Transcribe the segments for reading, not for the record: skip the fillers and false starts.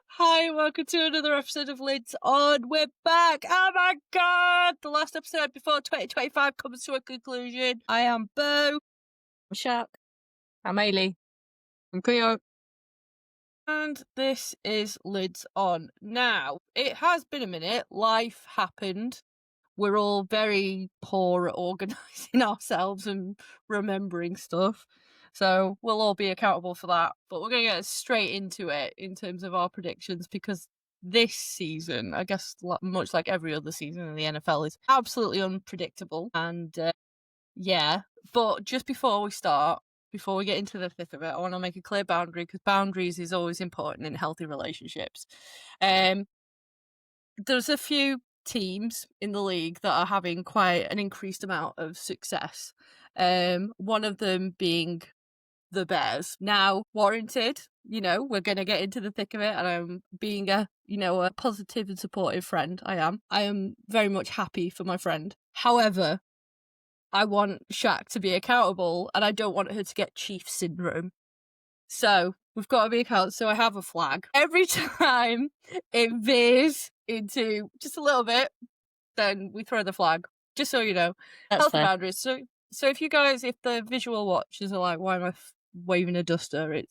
Hi, welcome to another episode of Lids On. We're back. Oh my god! The last episode before 2025 comes to a conclusion. I am Bo. I'm Shark. I'm Ailey. I'm Cleo. And this is Lids On. Now, it has been a minute. Life happened. We're all very poor at organising ourselves and remembering stuff. So we'll all be accountable for that. But we're going to get straight into it in terms of our predictions because this season, I guess much like every other season in the NFL, is absolutely unpredictable. And yeah, but just before we start, before we get into the thick of it, I want to make a clear boundary because boundaries is always important in healthy relationships. There's a few teams in the league that are having quite an increased amount of success. One of them being the Bears. Now, warranted, we're going to get into the thick of it, and I'm being a positive and supportive friend. I am very much happy for my friend. However, I want Shaq to be accountable, and I don't want her to get Chief syndrome. So we've got to be accountable. So I have a flag. Every time it veers into just a little bit, then we throw the flag. Just so you know. That's Healthy fair. boundaries. So if you guys, if the visual watchers are like, why am I waving a duster?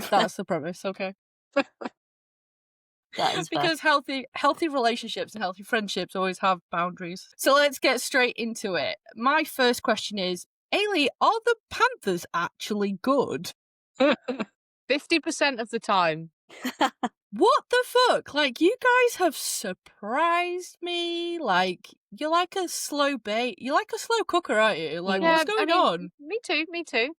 That's the premise, okay? That is fair. Because healthy relationships and healthy friendships always have boundaries. So let's get straight into it. My first question is, Ailey, are the Panthers actually good? 50% of the time. What the fuck? Like, you guys have surprised me. Like, you're like a slow bait. You're like a slow cooker, aren't you? Like, Yeah, what's going on? Me too.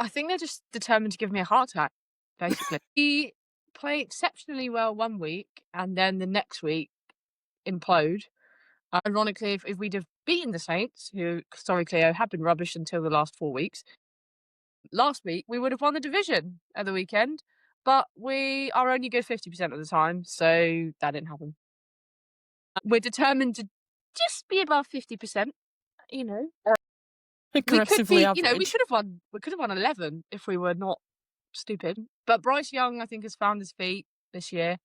I think they're just determined to give me a heart attack, basically. We play exceptionally well one week, and then the next week implode. Ironically, if we'd have beaten the Saints, who historically have been rubbish until the last 4 weeks, last week we would have won the division at the weekend, but we are only good 50% of the time, so that didn't happen. We're determined to just be above 50%, Aggressively we average. we could have won 11 if we were not stupid. But Bryce Young, I think, has found his feet this year.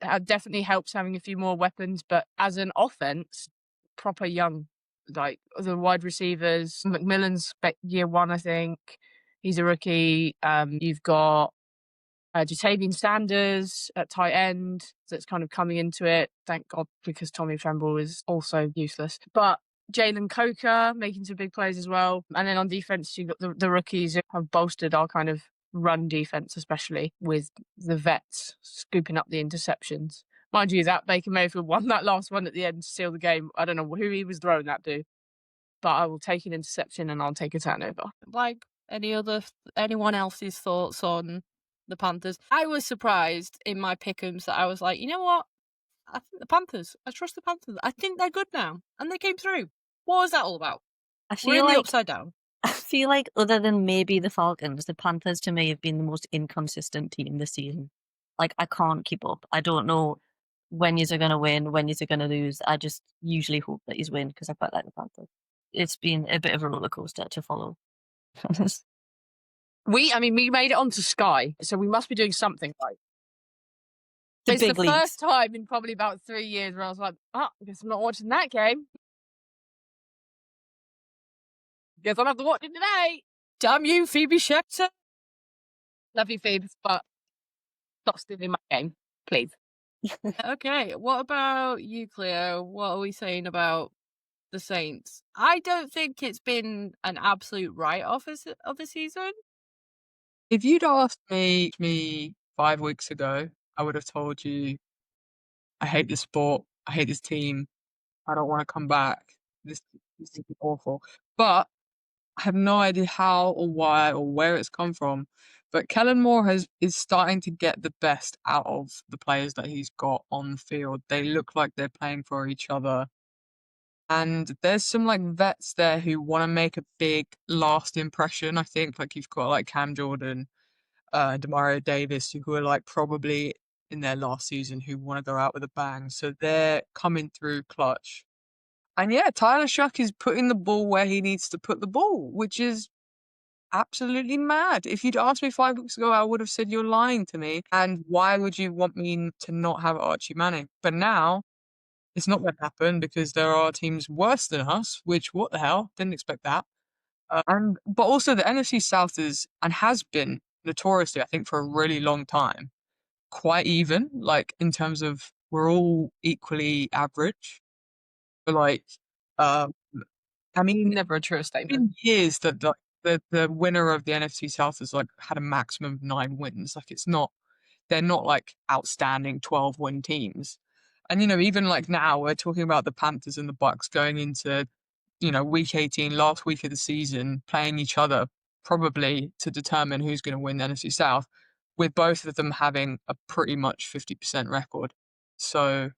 Definitely helps having a few more weapons, but as an offense, proper young. Like the wide receivers, McMillan's year one, I think. He's a rookie. You've got Jatavian Sanders at tight end that's kind of coming into it. Thank God, because Tommy Tremble is also useless. But Jalen Coker making some big plays as well. And then on defense, you've got the rookies who have bolstered our kind of run defense, especially with the vets scooping up the interceptions. Mind you, that Baker Mayfield won that last one at the end to seal the game. I don't know who he was throwing that to, but I will take an interception and I'll take a turnover. Like anyone else's thoughts on the Panthers? I was surprised in my pick'ems that I was like, you know what? I think the Panthers. I trust the Panthers. I think they're good now, and they came through. What was that all about? I We're feel in the like upside down. I feel like other than maybe the Falcons, the Panthers to me have been the most inconsistent team this season. Like, I can't keep up. I don't know when you're going to win, when you're going to lose. I just usually hope that you win because I quite like the Panthers. It's been a bit of a roller coaster to follow. We made it onto Sky, so we must be doing something right. It's big the leagues. first time in probably about 3 years where I was like, I guess I'm not watching that game. Guess I'll have to watch it today. Damn you, Phoebe Schechter. Love you, Phoebe, but stop stealing my game, please. Okay, what about you, Cleo? What are we saying about the Saints? I don't think it's been an absolute write-off of the season. If you'd asked me 5 weeks ago, I would have told you, I hate this sport, I hate this team, I don't want to come back. This is awful. But I have no idea how or why or where it's come from. But Kellen Moore is starting to get the best out of the players that he's got on the field. They look like they're playing for each other. And there's some like vets there who want to make a big last impression. I think like you've got like Cam Jordan, Demario Davis, who are like probably in their last season, who want to go out with a bang. So they're coming through clutch. And yeah, Tyler Shuck is putting the ball where he needs to put the ball, which is absolutely mad. If you'd asked me 5 weeks ago, I would have said you're lying to me. And why would you want me to not have Archie Manning? But now it's not going to happen because there are teams worse than us, which what the hell? Didn't expect that. But also the NFC South is and has been notoriously, I think, for a really long time, quite even. Like in terms of we're all equally average. But like, I mean, Never a true it's statement. been years that the winner of the NFC South has like had a maximum of 9 wins. Like they're not like outstanding 12-win teams. And even like now we're talking about the Panthers and the Bucks going into week 18, last week of the season, playing each other probably to determine who's going to win the NFC South, with both of them having a pretty much 50% record. So,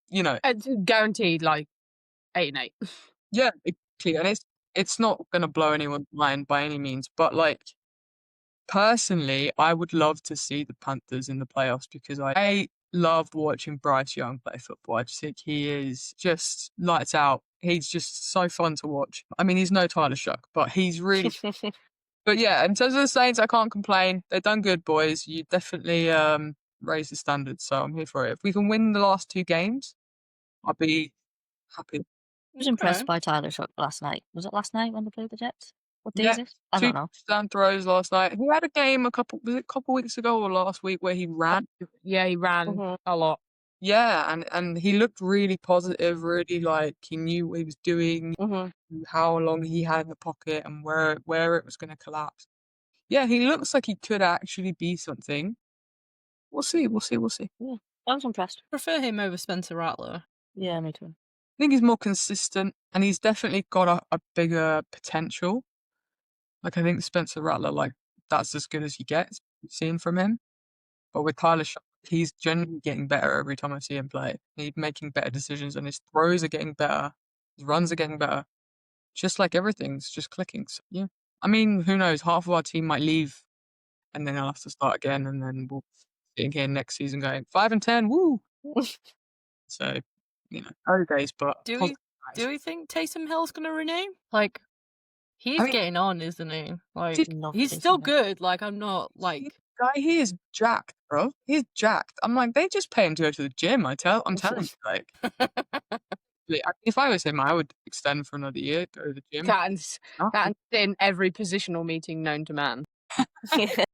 It's guaranteed like 8-8. yeah, exactly. And it's not going to blow anyone's mind by any means, but like personally, I would love to see the Panthers in the playoffs because I loved watching Bryce Young play football. I just think he is just lights out. He's just so fun to watch. I mean, he's no Tyler Shuck, but he's really. But yeah, in terms of the Saints, I can't complain. They've done good, boys. You definitely raised the standards, so I'm here for it. If we can win the last 2 games, I'll be happy. I was impressed by Tyler Shuck last night. Was it last night when they played the Jets? What day is it? I 2 don't know. touchdown throws last night. He had a game was it a couple weeks ago or last week where he ran? Yeah, he ran a lot. Yeah, and he looked really positive, really like he knew what he was doing, how long he had in the pocket and where it was going to collapse. Yeah, he looks like he could actually be something. We'll see. Yeah, I was impressed. Prefer him over Spencer Rattler. Yeah, me too. I think he's more consistent and he's definitely got a bigger potential. Like I think Spencer Rattler, like that's as good as he gets, seeing from him. But with Tyler Shuck, he's generally getting better every time I see him play. He's making better decisions and his throws are getting better. His runs are getting better. Just like everything's just clicking. So, yeah. I mean, who knows? Half of our team might leave and then I'll have to start again and then we'll be here next season going 5-10, woo! So, early days, but Do we think Taysom Hill's going to renew? Like, he's I mean, getting on, isn't he? Like, Love he's Taysom still Hill. good. Like, I'm not like. guy, he is jacked, bro. He's jacked. I'm like, they just pay him to go to the gym. I'm telling you, like, if I was him, I would extend for another year, go to the gym. That's in every positional meeting known to man.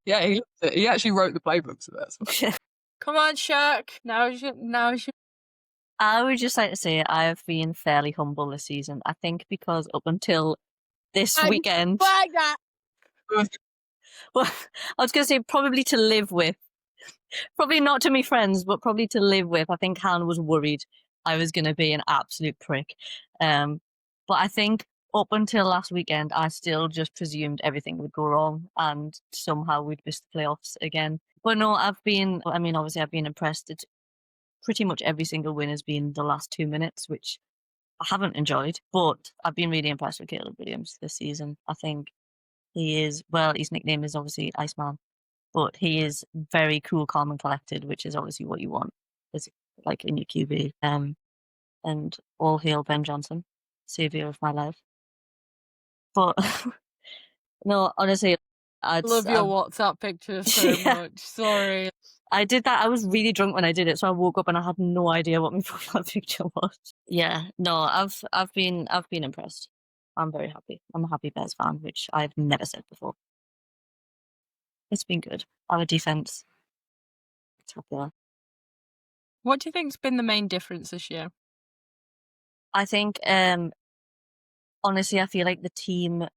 Yeah, he actually wrote the playbook, so that's why. Come on, Shaq. Now is your. I would just like to say I have been fairly humble this season. I think because up until this weekend, Flag that. well, I was going to say probably to live with, probably not to me friends, but probably to live with. I think Han was worried I was going to be an absolute prick. But I think up until last weekend, I still just presumed everything would go wrong and somehow we'd miss the playoffs again. But no, obviously I've been impressed. It's pretty much every single win has been the last 2 minutes, which I haven't enjoyed, but I've been really impressed with Caleb Williams this season. I think he is, well, his nickname is obviously Iceman, but he is very cool, calm and collected, which is obviously what you want, is like in your QB. And all hail Ben Johnson, savior of my life. But no, honestly, I love your WhatsApp picture so much. Sorry. I did that. I was really drunk when I did it, so I woke up and I had no idea what my profile picture was. Yeah, no, I've been impressed. I'm very happy. I'm a happy Bears fan, which I've never said before. It's been good. Our defense, spectacular. What do you think's been the main difference this year? I think, honestly, I feel like the team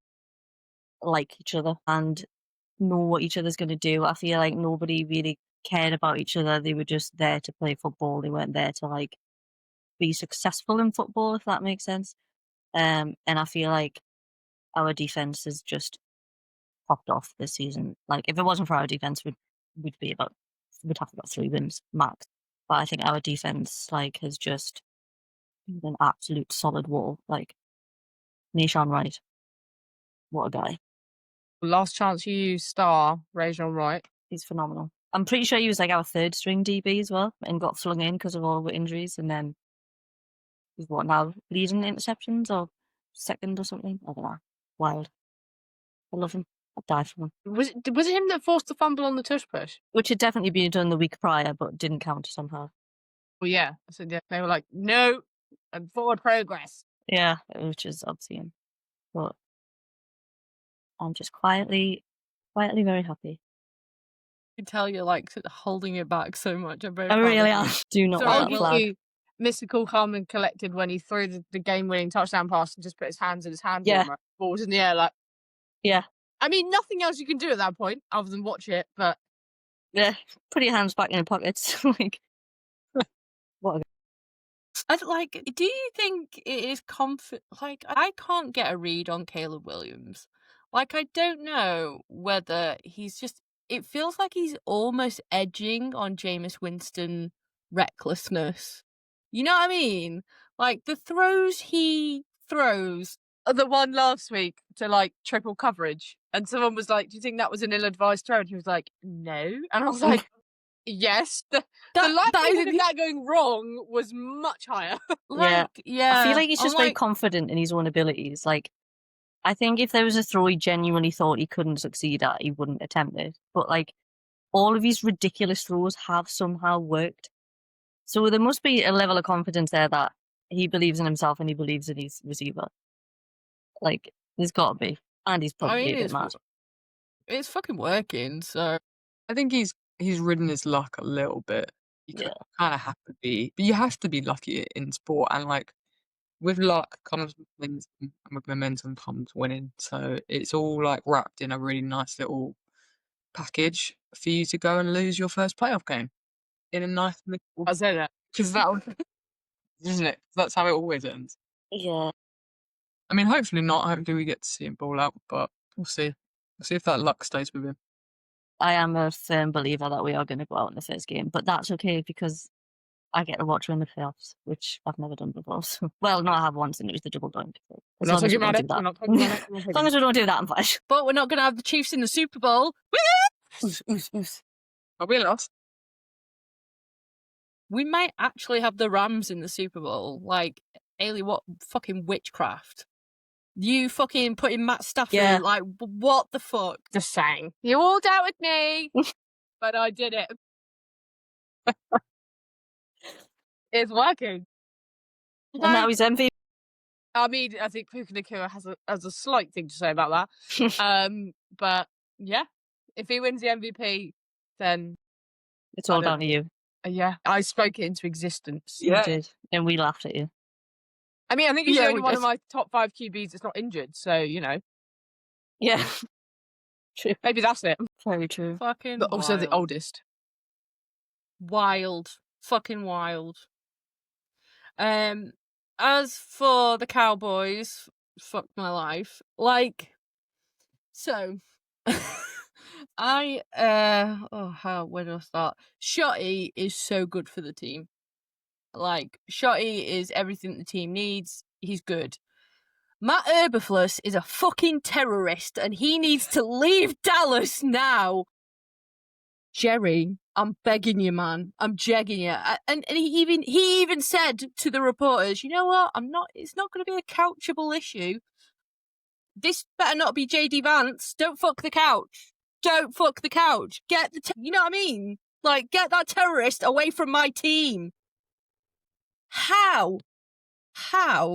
like each other and know what each other's going to do. I feel like nobody really cared about each other. They were just there to play football. They weren't there to like be successful in football, if that makes sense. And I feel like our defense has just popped off this season. Like if it wasn't for our defense, we'd have about 3 wins max. But I think our defense like has just been an absolute solid wall. Like Nishan Wright, what a guy! Last chance you use star, Rajon Wright. He's phenomenal. I'm pretty sure he was like our 3rd string DB as well and got flung in because of all the injuries. And then he's what now, leading interceptions or 2nd or something? I don't know. Wild. I love him. I'd die for him. Was it him that forced the fumble on the tush push? Which had definitely been done the week prior, but didn't count somehow. Well, yeah. So yeah, they were like, no, and forward progress. Yeah, which is obscene. But I'm just quietly very happy. I can tell you're like holding it back so much. I'm very I proud of really you. am. Do not So want I that will flag. You Mr. Cool, calm and collected when he threw the game-winning touchdown pass and just put his hands in his hand Yeah. warmer. Ball was in the air, like. Yeah. I mean, nothing else you can do at that point other than watch it, but Yeah, put your hands back in your pockets. Like, what a Like, do you think it is like, I can't get a read on Caleb Williams. Like, I don't know whether he's just. It feels like he's almost edging on Jameis Winston recklessness. You know what I mean? Like the throws he throws. the one last week to like triple coverage, and someone was like, "Do you think that was an ill-advised throw?" And he was like, "No," and I was like, "Yes." The likelihood of that going wrong was much higher. Like, yeah. I feel like he's I'm just very like, confident in his own abilities. Like, I think if there was a throw he genuinely thought he couldn't succeed at, he wouldn't attempt it. But like, all of these ridiculous throws have somehow worked. So there must be a level of confidence there that he believes in himself and he believes in his receiver. Like, there's got to be. And he's probably a bit mad. it's fucking working. So I think he's ridden his luck a little bit. You Yeah. kind of have to be, but you have to be lucky in sport, and like with luck comes momentum, and with momentum comes winning. So it's all like wrapped in a really nice little package for you to go and lose your first playoff game in a nice little. I said that. Because that, isn't it? That's how it always ends. Yeah. I mean, hopefully not. Hopefully we get to see him ball out, but we'll see. We'll see if that luck stays with him. I am a firm believer that we are going to go out in the first game, but that's okay because I get to watch her in the playoffs, which I've never done before. So, well, no, I have once, and it was the double doink. So We're not talking about it. We're not talking about it. As long as we don't do that, I'm fine. but we're not going to have the Chiefs in the Super Bowl. Are we lost? We might actually have the Rams in the Super Bowl. Like, Ailey, what fucking witchcraft? You fucking putting Matt Stafford, Yeah. like, what the fuck? Just saying. You all doubted me, but I did it. It's working. And now he's MVP. I mean, I think Puka Nacua has a slight thing to say about that. But yeah, if he wins the MVP, then It's all I don't- down to you. yeah, I spoke it into existence. You Yeah. did. And we laughed at you. I mean, I think he's Yeah, the only we one of did. my top 5 QBs that's not injured. So you know, Yeah. True. maybe that's it. Very true. Fucking But also the wild. oldest. Wild. Fucking wild. As for the Cowboys, fuck my life. Like, so where do I start? Shotty is so good for the team. Like, Shotty is everything the team needs. He's good. Matt Eberflus is a fucking terrorist and he needs to leave Dallas now. Jerry, I'm begging you, man. I'm jegging you. And he even said to the reporters, you know what? It's not going to be a couchable issue. This better not be JD Vance. Don't fuck the couch. Don't fuck the couch. Get you know what I mean? Like, get that terrorist away from my team. How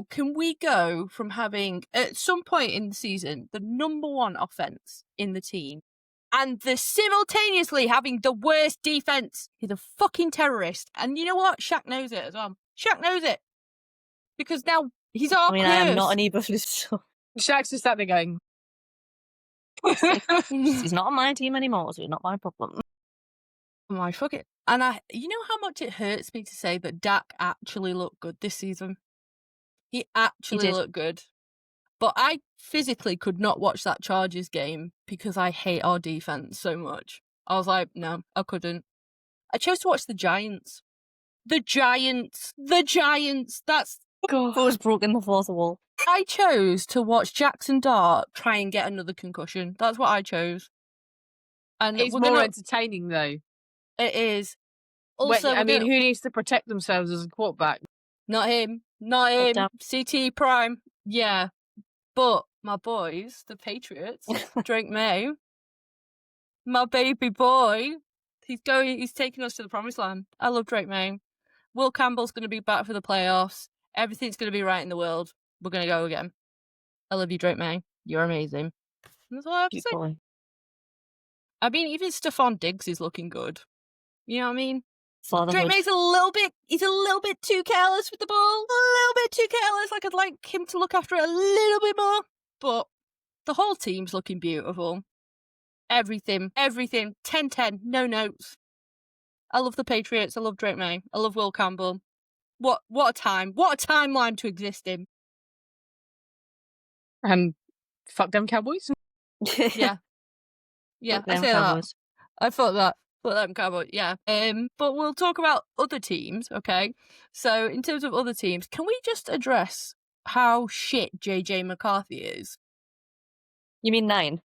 can we go from having, at some point in the season, the number one offense in the team and simultaneously having the worst defense? He's a fucking terrorist. And you know what? Shaq knows it as well. Shaq knows it. Because now he's our I mean, curse. I am not an Eberflus, so Shaq's just sat there going, he's not on my team anymore, so it's not my problem. My fuck it. And you know how much it hurts me to say that Dak actually looked good this season? He actually did. looked good. But I physically could not watch that Chargers game because I hate our defense so much. I was like, no, I couldn't. I chose to watch the Giants. The Giants. That's. Who's broken the fourth wall? I chose to watch Jackson Dart try and get another concussion. That's what I chose. And it's we're more gonna- entertaining though. It is. Wait, Also, I we're mean, gonna- who needs to protect themselves as a quarterback? Not him. Not him. Damn. CT Prime. Yeah. But my boys, the Patriots, Drake May, my baby boy, he's taking us to the promised land. I love Drake May. Will Campbell's going to be back for the playoffs. Everything's going to be right in the world. We're going to go again. I love you, Drake May. You're amazing. That's all I have to Cute say. boy. I mean, even Stephon Diggs is looking good. You know what I mean? Drake Fatherhood. May's he's a little bit too careless with the ball. A little bit too careless. Like, I'd like him to look after it a little bit more. But the whole team's looking beautiful. Everything. 10-10, no notes. I love the Patriots. I love Drake May. I love Will Campbell. What a time. What a timeline to exist in. And fuck them Cowboys. Yeah. Yeah, Fuck I them say that. Cowboys. I thought that. But them Cowboys, yeah. But we'll talk about other teams, okay? So in terms of other teams, can we just address how shit JJ McCarthy is? You mean 9?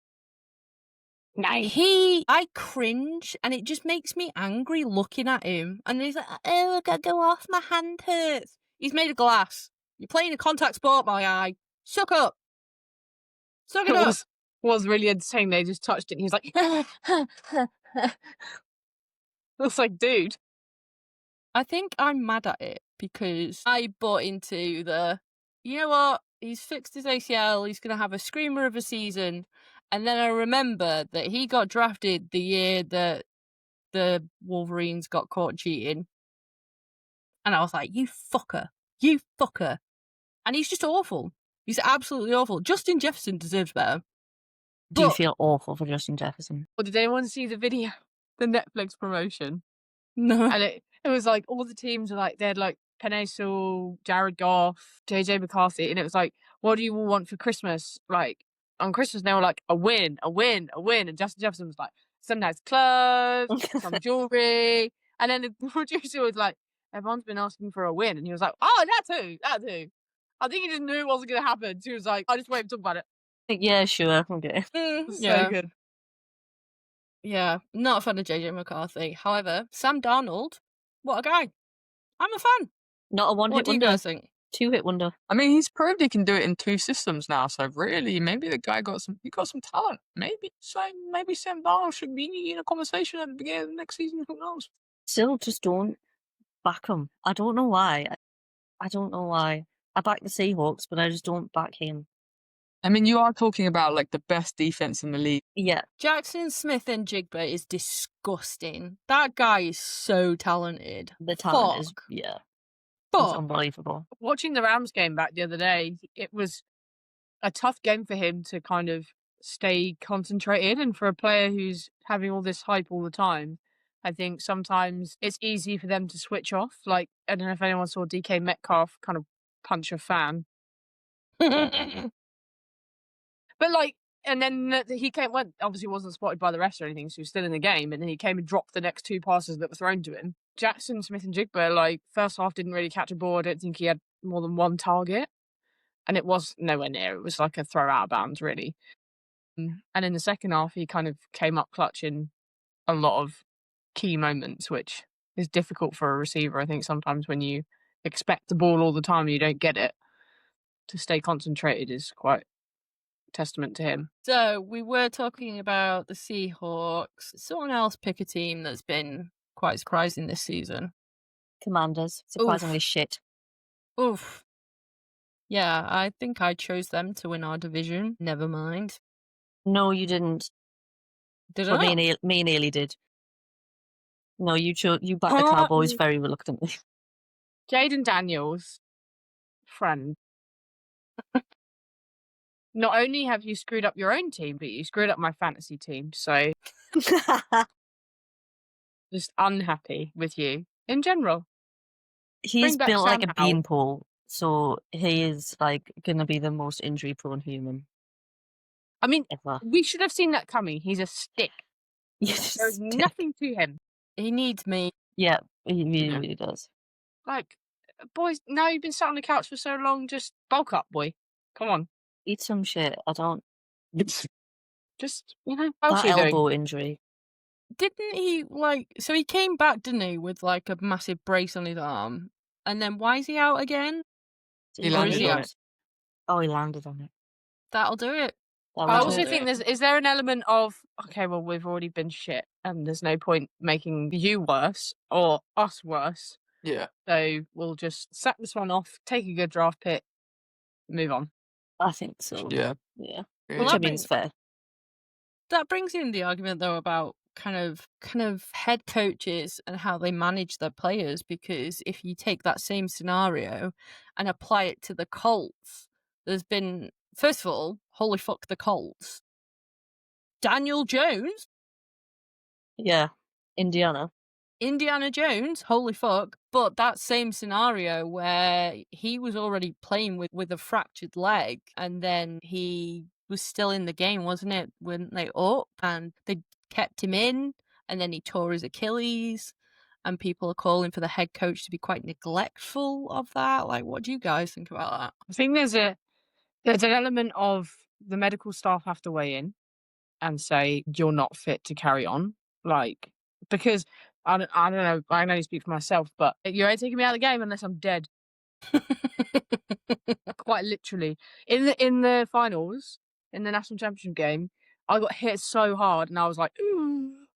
I cringe, and it just makes me angry looking at him. And he's like, oh, I gotta go off, my hand hurts. He's made of glass. You're playing a contact sport, my guy. Suck up. Suck it up. Was really entertaining. They just touched it and he was like, it's like, dude. I think I'm mad at it because I bought into you know what? He's fixed his ACL. He's going to have a screamer of a season. And then I remember that he got drafted the year that the Wolverines got caught cheating. And I was like, you fucker. You fucker. And he's just awful. He's absolutely awful. Justin Jefferson deserves better. Do you But- feel awful for Justin Jefferson? Or did anyone see the video? The Netflix promotion? No. And it was like all the teams were like, they had like Penei Sewell, Jared Goff, JJ McCarthy, and it was like, what do you all want for Christmas? Like on Christmas they were like a win. And Justin Jefferson was like, some nice clothes, some jewelry. And then the producer was like, everyone's been asking for a win. And he was like, oh, that too. I think he just knew it wasn't gonna happen. So he was like, I just wait and talk about it. Yeah, sure. Okay. It's Yeah. so good. Yeah, not a fan of JJ McCarthy. However, Sam Darnold, what a guy. I'm a fan. Not a What one-hit do you wonder. guys think? 2-hit wonder. I mean, he's proved he can do it in 2 systems now. So really, maybe the guy got some talent. Maybe Sam Darnold should be in a conversation at the beginning of the next season. Who knows? Still, just don't back him. I don't know why. I don't know why. I back the Seahawks, but I just don't back him. I mean, you are talking about like the best defense in the league. Yeah. Jackson Smith and Jigba is disgusting. That guy is so talented. The talent is, Fuck. yeah, it's But unbelievable. Watching the Rams game back the other day, it was a tough game for him to kind of stay concentrated. And for a player who's having all this hype all the time, I think sometimes it's easy for them to switch off. Like, I don't know if anyone saw DK Metcalf kind of punch a fan. But like, and then he obviously wasn't spotted by the refs or anything, so he was still in the game. And then he came and dropped the next 2 passes that were thrown to him. Jackson Smith and Jigba, like, first half didn't really catch a ball. I don't think he had more than 1 target. And it was nowhere near. It was like a throw out of bounds, really. And in the second half, he kind of came up clutch in a lot of key moments, which is difficult for a receiver. I think sometimes when you expect the ball all the time and you don't get it, to stay concentrated is quite testament to him. So we were talking about the Seahawks. Someone else pick a team that's been quite surprising this season. Commanders, surprisingly shit. Oof. Yeah, I think I chose them to win our division. Never mind. No, you didn't. Did But I? me and Ailey did. No, you backed the Cowboys very reluctantly. Jaden Daniels, friend. Not only have you screwed up your own team, but you screwed up my fantasy team. So just unhappy with you in general. He's back built like Sam a Howell. beanpole, so he is like gonna be the most injury-prone human I mean, ever. we should have seen that coming. He's a stick. Yes, There's nothing to him. He needs me. yeah, he really, Yeah. really does. Like, boys, now you've been sat on the couch for so long, just bulk up, boy. Come on. Eat some shit. I don't. Just, what else That are you doing? elbow injury. Didn't he so he came back, didn't he, with like a massive brace on his arm? And then why is he out again? He Or landed is on it? Oh, he landed on it. That'll do it. That I was also it. think is there an element of, okay, well, we've already been shit and there's no point making you worse or us worse. Yeah. So we'll just sack this one off, take a good draft pick, move on. I think so. Yeah. Yeah. Well, Which I that mean is fair. That brings in the argument though about kind of head coaches and how they manage their players, because if you take that same scenario and apply it to the Colts, there's been, first of all, holy fuck the Colts. Daniel Jones, Yeah. Indiana. Indiana Jones, holy fuck. But that same scenario where he was already playing with a fractured leg and then he was still in the game, wasn't it? When they up and they kept him in and then he tore his Achilles and people are calling for the head coach to be quite neglectful of that. Like, what do you guys think about that? I think there's an element of the medical staff have to weigh in and say you're not fit to carry on, like, because I don't know, I can only speak for myself, but you ain't taking me out of the game unless I'm dead. Quite literally, in the finals, in the national championship game, I got hit so hard and I was like,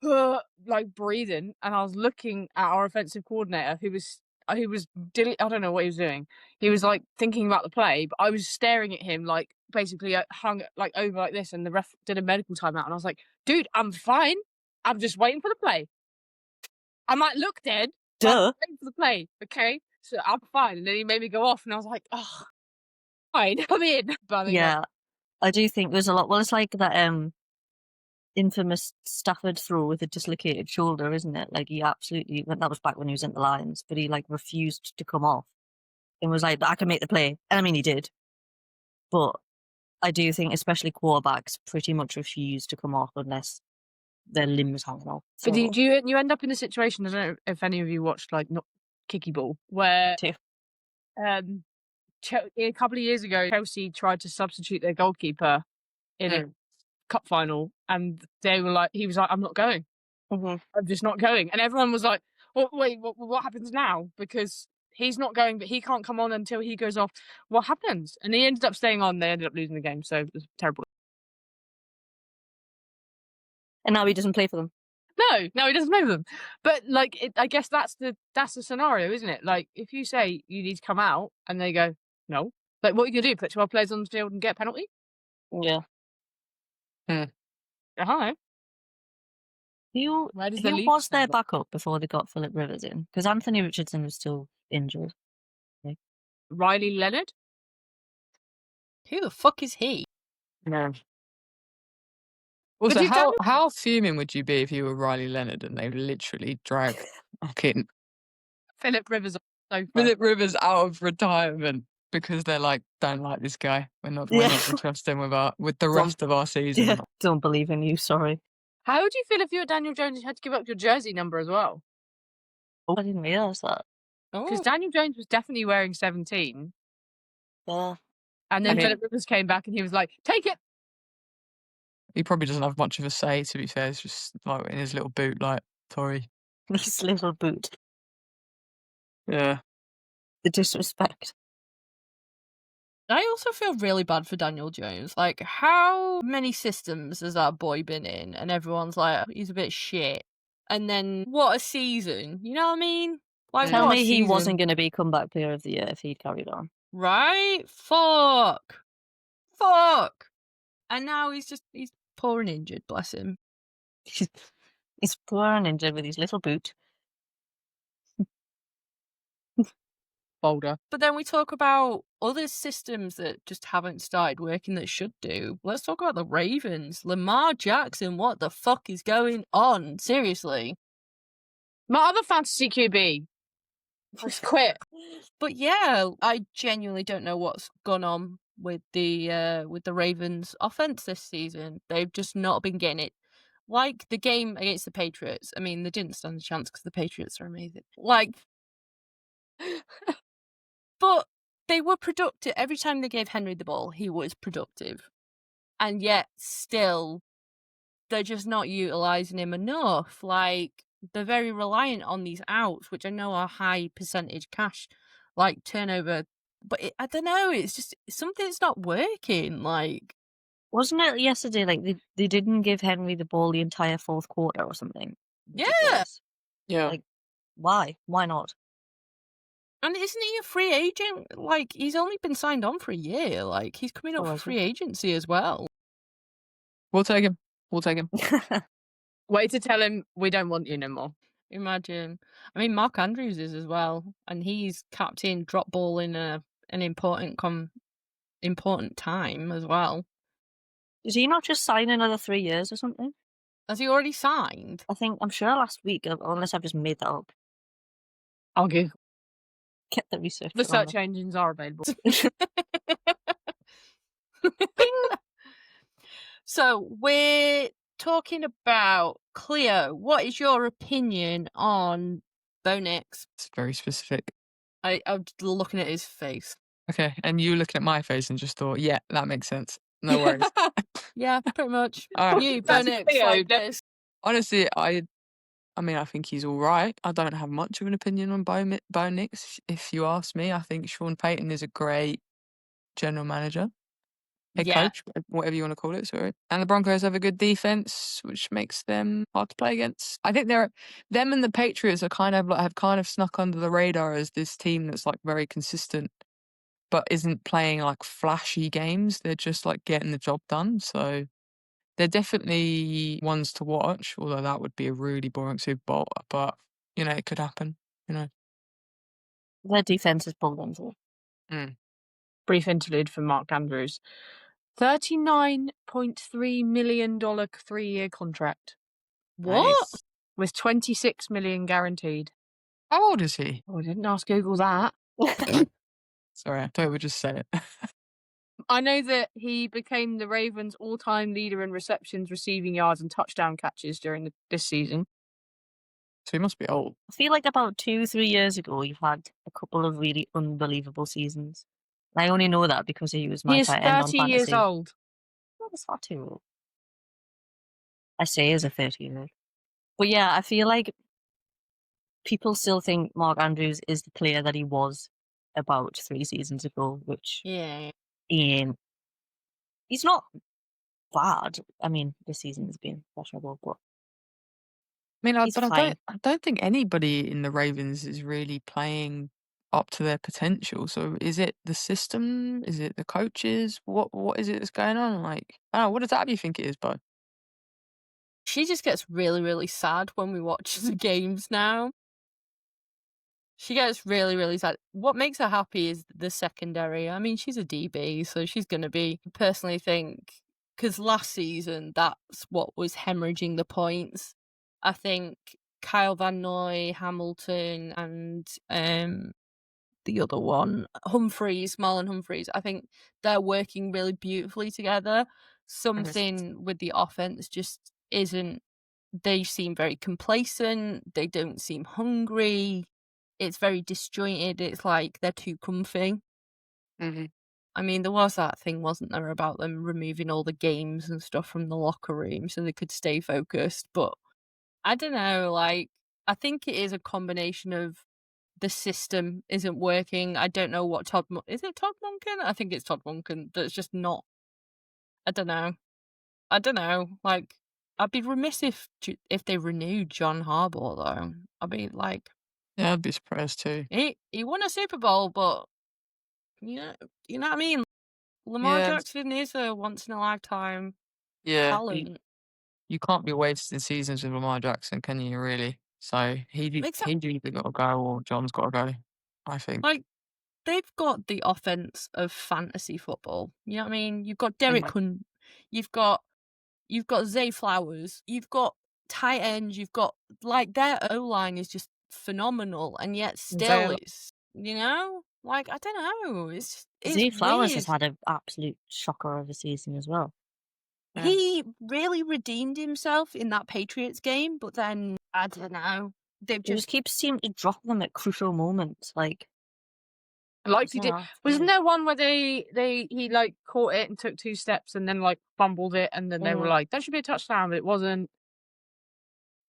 like breathing, and I was looking at our offensive coordinator who was I don't know what he was doing. He was like thinking about the play, but I was staring at him like basically hung like over like this, and the ref did a medical timeout, and I was like, dude, I'm fine. I'm just waiting for the play. I might look dead. But I'm Duh. waiting for the play, okay? So I'm fine. And then he made me go off, and I was like, oh, fine, I'm in. But I think Yeah. I do think there's a lot. Well, it's like that infamous Stafford throw with a dislocated shoulder, isn't it? Like he absolutely, that was back when he was in the Lions, but he like refused to come off and was like, I can make the play. And I mean, he did. But I do think, especially quarterbacks, pretty much refuse to come off unless their limbs hanging off. But So, do you end up in a situation, I don't know if any of you watched like not Kicky Ball, where Too. a couple of years ago, Chelsea tried to substitute their goalkeeper in a cup final, and they were like, he was like, I'm not going. Mhm. I'm just not going. And everyone was like, well, wait, what happens now? Because he's not going, but he can't come on until he goes off. What happens? And he ended up staying on. They ended up losing the game, so it was terrible. And now he doesn't play for them. No, he doesn't play with them. But like, I guess that's the scenario, isn't it? Like, if you say you need to come out, and they go, no, like, what are you gonna do? Put 12 players on the field and get a penalty? Yeah. I don't know. Where does the Who league was their stand? backup before they got Philip Rivers in? Because Anthony Richardson was still injured. Riley Leonard? Who the fuck is he? No. Also, did how fuming would you be if you were Riley Leonard and they literally dragged fucking Philip Rivers on the sofa. Philip Rivers out of retirement because they're like, don't like this guy. We're not going to trust him with the rest of our season. Yeah. Don't believe in you, sorry. How would you feel if you were Daniel Jones and you had to give up your jersey number as well? Oh, I didn't realise that. Because Oh, Daniel Jones was definitely wearing 17. Yeah. And then I mean- Philip Rivers came back and he was like, take it. He probably doesn't have much of a say, to be fair. It's just like in his little boot, like, Tory. His little boot. Yeah. The disrespect. I also feel really bad for Daniel Jones. Like, how many systems has that boy been in? And everyone's like, he's a bit shit. And then, what a season. You know what I mean? Like, Tell what a me he season. wasn't going to be comeback player of the year if he'd carried on. Right? Fuck. And now he's poor and injured, bless him. He's poor and injured with his little boot. Boulder. But then we talk about other systems that just haven't started working that should do. Let's talk about the Ravens. Lamar Jackson, what the fuck is going on? Seriously. My other fantasy QB. Just quit. But yeah, I genuinely don't know what's gone on with the Ravens offense this season. They've just not been getting it. Like the game against the Patriots. I mean, they didn't stand a chance because the Patriots are amazing. Like, but they were productive. Every time they gave Henry the ball, he was productive. And yet, still, they're just not utilising him enough. Like, they're very reliant on these outs, which I know are high percentage cash, like turnover. But I don't know, it's just something that's not working. Like, Wasn't it yesterday? Like they didn't give Henry the ball the entire fourth quarter or something. Yeah. Ridiculous. Yeah. Like, why? Why not? And isn't he a free agent? Like, he's only been signed on for a year. Like, he's coming up Oh, for is he? free agency as well. We'll take him. We'll take him. Way to tell him we don't want you no more. Imagine. I mean, Mark Andrews is as well, and he's captain drop ball in an important time as well. Did he not just sign another 3 years or something? Has he already signed? I'm sure last week, unless I've just made that up. I'll give. Get the research. The on that. search engines are available. So we're talking about Cleo. What is your opinion on Bo Nix? It's very specific. I'm just looking at his face. Okay, and you looking at my face and just thought, yeah, that makes sense. No worries. Yeah, pretty much. All right. You, Bo That's Nix, Cleo, like don't- this. Honestly, I mean, I think he's all right. I don't have much of an opinion on Bo Nix. If you ask me, I think Sean Payton is a great general manager, head Yeah. coach, whatever you want to call it. Sorry. And the Broncos have a good defense, which makes them hard to play against. I think them and the Patriots are have kind of snuck under the radar as this team that's like very consistent, but isn't playing like flashy games. They're just like getting the job done. So they're definitely ones to watch, although that would be a really boring Super Bowl. But, it could happen, Their defense is pulled into. Brief interlude for Mark Andrews. $39.3 million 3-year contract What? Nice. with $26 million guaranteed. How old is he? Oh, I didn't ask Google that. Sorry, I thought we just say it. I know that he became the Ravens' all-time leader in receptions, receiving yards, and touchdown catches during this season. So he must be old. I feel like about 2-3 years ago, you've had a couple of really unbelievable seasons. I only know that because he was my He is tight end on 30 fantasy. years old. Well, that's not too old. I say as a 30-year-old. But yeah, I feel like people still think Mark Andrews is the player that he was about 3 seasons ago, which Yeah. he ain't. He's not bad. I mean, this season has been questionable, but I mean, He's but fine. I don't think anybody in the Ravens is really playing up to their potential. So is it the system? Is it the coaches? What is it that's going on? Like, I don't know, what does Abby think it is, Bo? She just gets really, really sad when we watch the games now. She gets really, really sad. What makes her happy is the secondary. I mean, she's a DB, so she's going to be, personally think, because last season, that's what was hemorrhaging the points. I think Kyle Van Noy, Hamilton, and the other one, Marlon Humphreys, I think they're working really beautifully together. Something with the offense just isn't, they seem very complacent. They don't seem hungry. It's very disjointed. It's like they're too comfy. Mm-hmm. I mean, there was that thing, wasn't there, about them removing all the games and stuff from the locker room so they could stay focused. But I don't know, like, I think it is a combination of the system isn't working. I don't know what is it Todd Monken? I think it's Todd Monken that's just not, I don't know. Like, I'd be remiss if they renewed John Harbaugh, though. I'd be like, Yeah, I'd be surprised too. he won a Super Bowl, but you know what I mean? Lamar Yeah. Jackson is a once in a lifetime Yeah. talent. You can't be wasting seasons with Lamar Jackson, can you, really? So he's either got to go or John's got to go, I think. Like, they've got the offense of fantasy football. You know what I mean? You've got Derek Hunt, you've got Zay Flowers, you've got tight ends, you've got, like, their O-line is just phenomenal, and yet still it's, like, I don't know. It's Zay Flowers weird. has had an absolute shocker of a season as well. Yeah. He really redeemed himself in that Patriots game, but then, I don't know. They've He just keeps seeming to drop them at crucial moments. Like Like he did. Wasn't there one where he like caught it and took 2 steps and then like fumbled it and then they were like, that should be a touchdown, but it wasn't.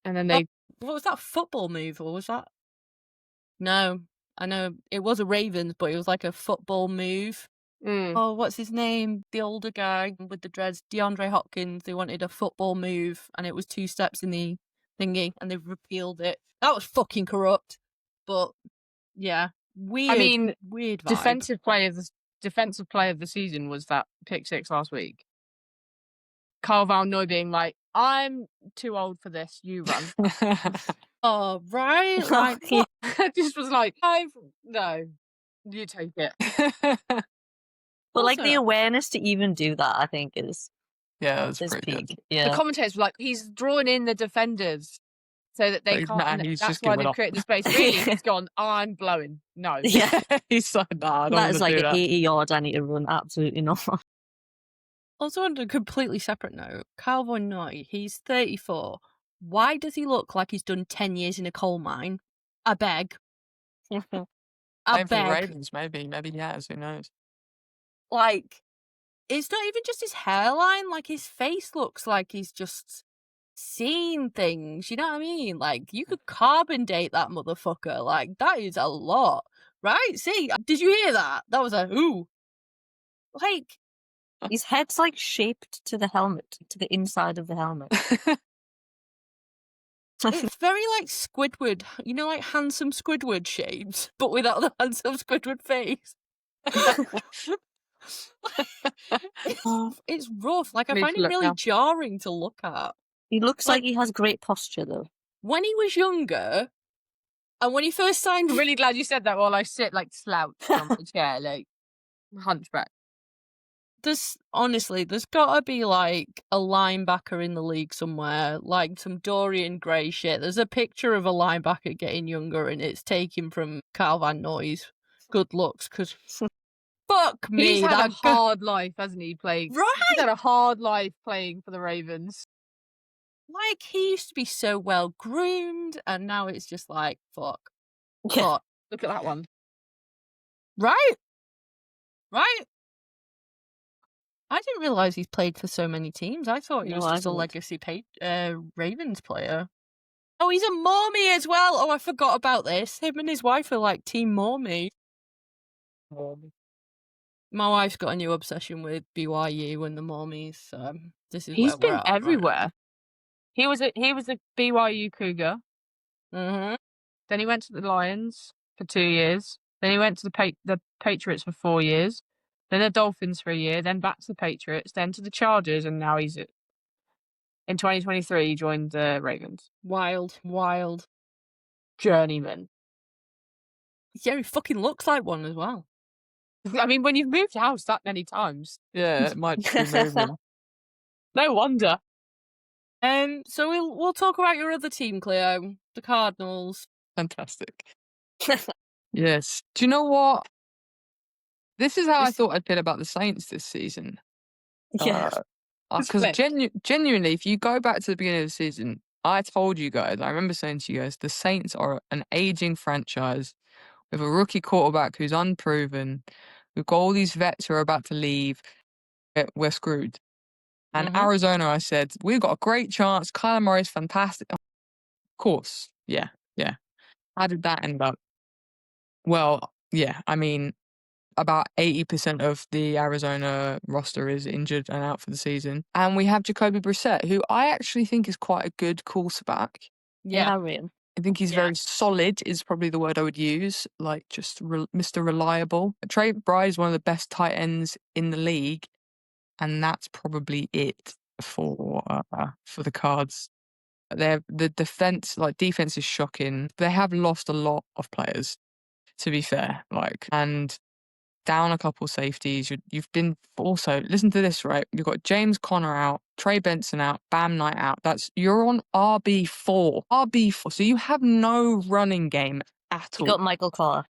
And then they What was that football move, or was that? No, I know it was a Ravens, but it was like a football move. Mm. Oh, what's his name? The older guy with the dreads, DeAndre Hopkins. They wanted a football move, and it was 2 steps in the thingy, and they've repealed it. That was fucking corrupt. But yeah, weird. I mean, weird vibe. defensive player of the season was that pick 6 last week. Carl Van Noy being like, "I'm too old for this. You run." Oh, right. Like, Yeah. I just was like, no, you take it. But like the Also- awareness to even do that, I think is Yeah, that's is pretty peak. good. The Yeah. commentators were like, he's drawing in the defenders so that they Like, can't. nah, and he's that's just why given they've up. created the space. Really, he's gone, I'm blowing. No. Yeah. He's like, nah, I don't That want is to like do an that. 80 yards I need to run. Absolutely not. Also, on a completely separate note, Kyle Van Noy, he's 34. Why does he look like he's done 10 years in a coal mine? I beg. I Playing for the beg. Ravens, maybe. Maybe he has. Who knows? Like, it's not even just his hairline. Like, his face looks like he's just seen things. You know what I mean? Like, you could carbon date that motherfucker. Like, that is a lot. Right? See, did you hear that? That was a ooh. Like, His head's like shaped to the helmet, to the inside of the helmet. it's very like Squidward. You know, like handsome Squidward shaped, but without the handsome Squidward face. It's rough. Like, I Need find to it look really now. jarring to look at. He looks Like- like he has great posture though. When he was younger, and when he first signed I'm really glad you said that while I sit like slouched on the chair, like hunchback. there's gotta be like a linebacker in the league somewhere, like some Dorian Gray shit. There's a picture of a linebacker getting younger, and it's taken from Kyle Van Noy's good looks. Because fuck me, He's had that a hard life, hasn't he? Playing. right? He's had a hard life playing for the Ravens. Like, he used to be so well groomed, and now it's just like fuck, Yeah. fuck. Look at that one. Right? I didn't realize he's played for so many teams. I thought he No, was I just a didn't. legacy Ravens player. Oh, he's a Mormie as well. Oh, I forgot about this. Him and his wife are like Team Mormie. My wife's got a new obsession with BYU and the Mormies. So this is He's where we're been at right everywhere. He was a BYU Cougar. now. Then he went to the Lions for 2 years. Then he went to the Patriots for 4 years. Then the Dolphins for a year. Then back to the Patriots. Then to the Chargers, and now he's in 2023. He joined the Ravens. Wild. Journeyman. Yeah, he fucking looks like one as well. I mean, when you've moved house that many times, Yeah, it might just be movement. no wonder. So we'll talk about your other team, Cleo, the Cardinals. Fantastic. Yes. Do you know what? This is how I This- thought I'd feel about the Saints this season. Yeah. Because Flip. genuinely, if you go back to the beginning of the season, I told you guys, I remember saying to you guys, the Saints are an aging franchise with a rookie quarterback who's unproven. We've got all these vets who are about to leave. We're screwed. And Mhm. Arizona, I said, we've got a great chance. Kyler Murray's fantastic. Of course. Yeah. How did that end up? Well, yeah, I mean, about 80% of the Arizona roster is injured and out for the season. And we have Jacoby Brissett, who I actually think is quite a good quarterback. Yeah. Real. I think he's Yeah. very solid is probably the word I would use, like just Mr. Reliable. Trey Bryce is one of the best tight ends in the league, and that's probably it for the Cards. The defense is shocking. They have lost a lot of players, to be fair, and down a couple safeties. You've been also, listen to this, right? You've got James Conner out, Trey Benson out, Bam Knight out. You're on RB4. So you have no running game at You all. got Michael Carter.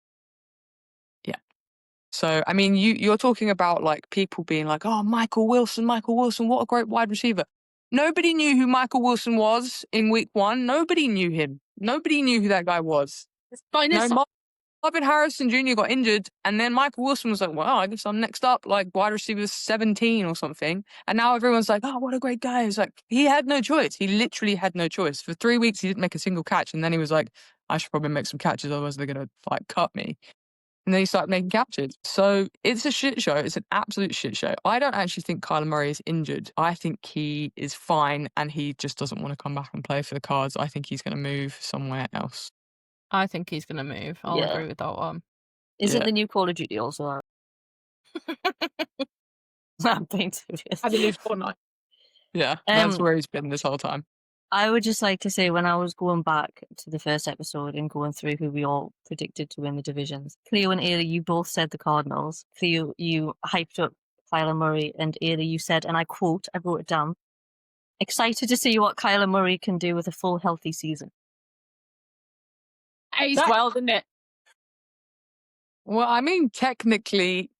So, I mean, you're talking about like people being like, oh, Michael Wilson, what a great wide receiver. Nobody knew who Michael Wilson was in week 1. Nobody knew him. Nobody knew who that guy was. Marvin Harrison Jr. got injured, and then Michael Wilson was like, well, I guess I'm next up, like wide receiver 17 or something. And now everyone's like, oh, what a great guy. It's like, he had no choice. He literally had no choice. For 3 weeks, he didn't make a single catch. And then he was like, I should probably make some catches, otherwise they're going to cut me. And then he started making catches. So it's a shit show. It's an absolute shit show. I don't actually think Kyler Murray is injured. I think he is fine and he just doesn't want to come back and play for the Cards. I think he's going to move somewhere else. I think he's going to move. I'll Yeah. agree with that one. Is it Yeah. the new Call of Duty also? I'm being serious. Had to lose Fortnite. Yeah, that's Um, where he's been this whole time. I would just like to say, when I was going back to the first episode and going through who we all predicted to win the divisions, Cleo and Ayla, you both said the Cardinals. Cleo, you hyped up Kyler Murray, and Ayla, you said, and I quote, I wrote it down, excited to see what Kyler Murray can do with a full healthy season. Aged well, didn't it? Well, I mean, technically